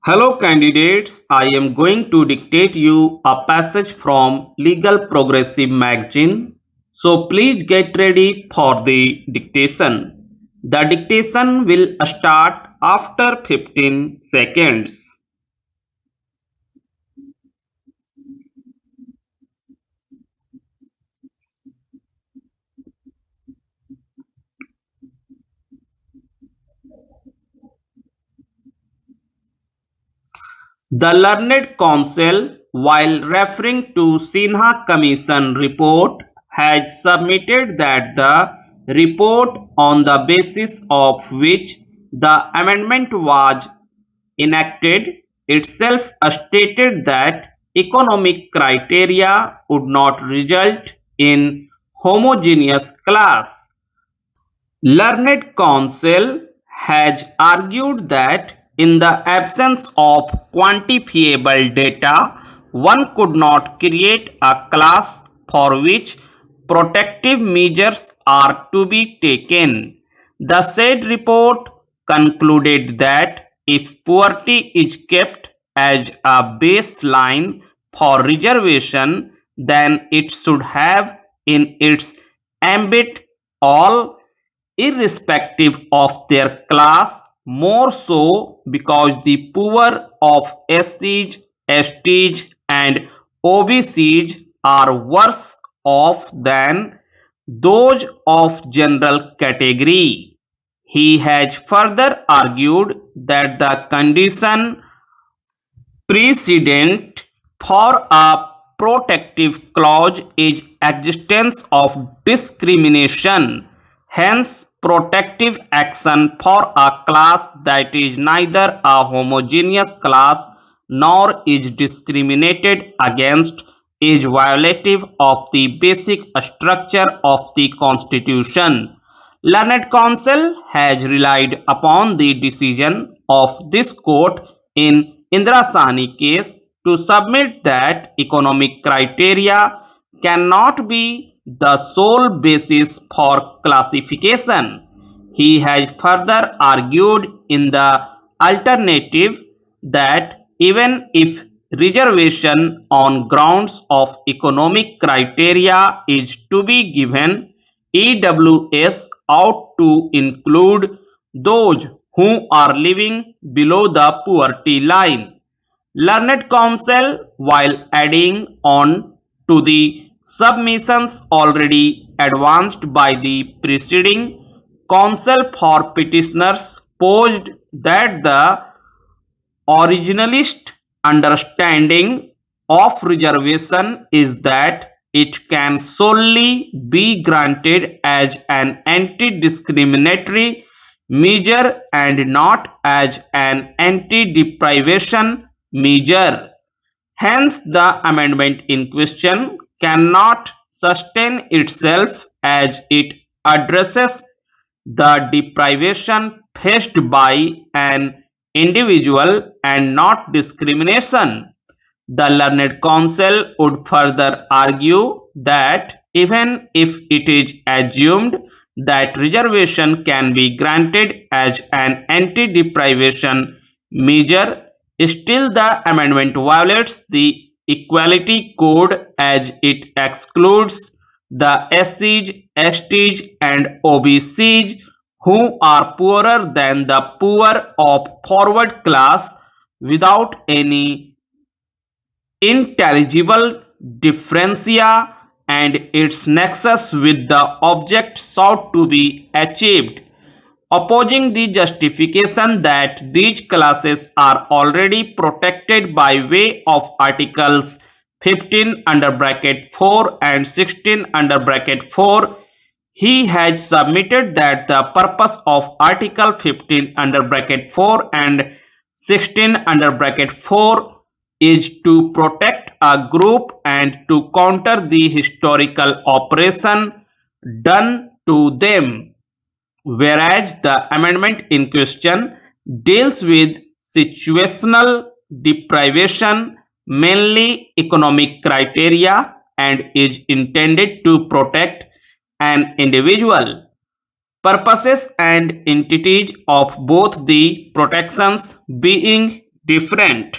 Hello candidates, I am going to dictate you a passage from Legal Progressive magazine. So please get ready for the dictation. The dictation will start after 15 seconds. The learned counsel, while referring to Sinha Commission report, has submitted that the report on the basis of which the amendment was enacted itself stated that economic criteria would not result in homogeneous class. Learned counsel has argued that in the absence of quantifiable data, one could not create a class for which protective measures are to be taken. The said report concluded that if poverty is kept as a baseline for reservation, then it should have in its ambit all irrespective of their class, more so because the poor of SCs, STs and OBCs are worse off than those of general category. He has further argued that the condition precedent for a protective clause is existence of discrimination. Hence, protective action for a class that is neither a homogeneous class nor is discriminated against is violative of the basic structure of the Constitution. Learned counsel has relied upon the decision of this court in Indrasani case to submit that economic criteria cannot be the sole basis for classification. He has further argued in the alternative that even if reservation on grounds of economic criteria is to be given, EWS ought to include those who are living below the poverty line. Learned counsel, while adding on to the submissions already advanced by the preceding counsel for petitioners, posed that the originalist understanding of reservation is that it can solely be granted as an anti-discriminatory measure and not as an anti-deprivation measure. Hence, the amendment in question cannot sustain itself as it addresses the deprivation faced by an individual and not discrimination. The learned counsel would further argue that even if it is assumed that reservation can be granted as an anti-deprivation measure, still the amendment violates the Equality Code as it excludes the SCs, STs and OBCs who are poorer than the poor of forward class without any intelligible differentia and its nexus with the object sought to be achieved, opposing the justification that these classes are already protected by way of Articles 15 under bracket 4 and 16 under bracket 4. He has submitted that the purpose of Article 15 under bracket 4 and 16 under bracket 4 is to protect a group and to counter the historical oppression done to them, whereas the amendment in question deals with situational deprivation, mainly economic criteria, and is intended to protect an individual. Purposes and entities of both the protections being different